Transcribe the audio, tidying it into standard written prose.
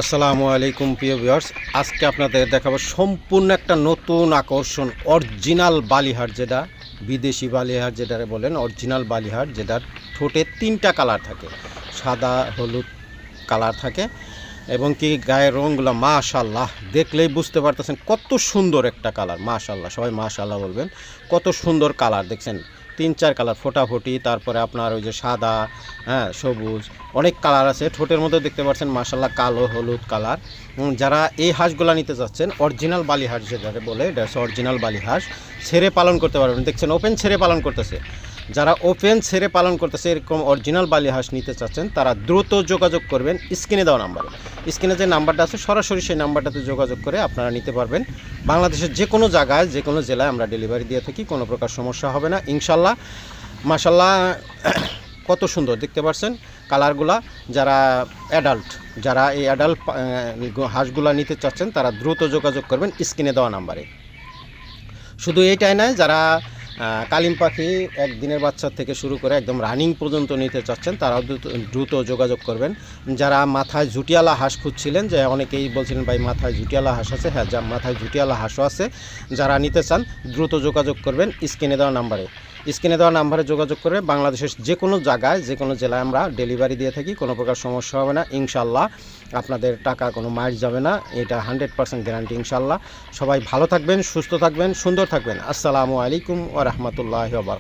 আসসালামু আলাইকুম প্রিয় ভিউয়ার্স, আজকে আপনাদের দেখাবো সম্পূর্ণ একটা নতুন আকর্ষণ অরিজিনাল বালিহার, যেটা বিদেশি বালিহার যেটা বলেন, অরিজিনাল বালিহার যেটার ঠোঁটে 3টা কালার থাকে, সাদা হলুদ কালার থাকে এবং কি গায়ের রঙগুলো মাশাআল্লাহ দেখলেই বুঝতে পারতেছেন কত সুন্দর একটা কালার। মাশাআল্লাহ, সবাই মাশাআল্লাহ বলবেন। কত সুন্দর কালার দেখছেন, 3-4 কালার ফোটাফুটি, তারপরে আপনার ওই যে সাদা, সবুজ, অনেক কালার আছে। ঠোঁটের মধ্যে দেখতে পাচ্ছেন মাশাআল্লাহ কালো হলুদ কালার। যারা এই হাঁসগুলা নিতে চাচ্ছেন, অরিজিনাল বালি হাঁস যেটা বলে, এটা হচ্ছে অরিজিনাল বালি হাঁস, ছেড়ে পালন করতে পারবেন। দেখছেন ওপেন ছেড়ে পালন করতেছে। যারা ওপেন ছেড়ে পালন করতেছে এরকম অরিজিনাল বালি হাঁস নিতে চাচ্ছেন, তারা দ্রুত যোগাযোগ করবেন স্ক্রিনে দেওয়া নাম্বারে। স্ক্রিনে যে নাম্বারটা আছে সরাসরি সেই নাম্বারটাতে যোগাযোগ করে আপনারা নিতে পারবেন। বাংলাদেশের যে কোনো জায়গায়, যে কোনো জেলায় আমরা ডেলিভারি দিয়ে থাকি, কোনো প্রকার সমস্যা হবে না ইনশাল্লাহ। মাশাল্লাহ কত সুন্দর দেখতে পাচ্ছেন কালারগুলা। যারা অ্যাডাল্ট, যারা এই অ্যাডাল্ট হাঁসগুলা নিতে চাচ্ছেন, তারা দ্রুত যোগাযোগ করবেন স্ক্রিনে দেওয়া নাম্বারে। শুধু এইটাই নয়, যারা কালিম পাখি একদিনের বাচ্চা থেকে শুরু করে একদম রানিং পর্যন্ত নিতে চাচ্ছেন, তারাও দ্রুত যোগাযোগ করবেন। যারা মাথায় ঝুটিয়ালা হাঁস খুঁজছিলেন, যে অনেকেই বলছিলেন ভাই মাথায় ঝুটিয়ালা হাঁস আছে, হ্যাঁ যা মাথায় ঝুটিয়ালা হাঁসও আছে। যারা নিতে চান দ্রুত যোগাযোগ করবেন স্ক্রিনে দেওয়া নাম্বারে। স্ক্রিনে দেওয়া নাম্বারে যোগাযোগ করে বাংলাদেশের যে কোনো জায়গায়, যে কোনো জেলায় আমরা ডেলিভারি দিয়ে থাকি, কোনো প্রকার সমস্যা হবে না ইনশাল্লাহ। আপনাদের টাকা কোনো মাইর যাবে না, এটা 100% গ্যারান্টি ইনশাল্লাহ। সবাই ভালো থাকবেন, সুস্থ থাকবেন, সুন্দর থাকবেন। আসসালামু আলাইকুম ওয়া রাহমাতুল্লাহি ওয়া বারাকাতুহু।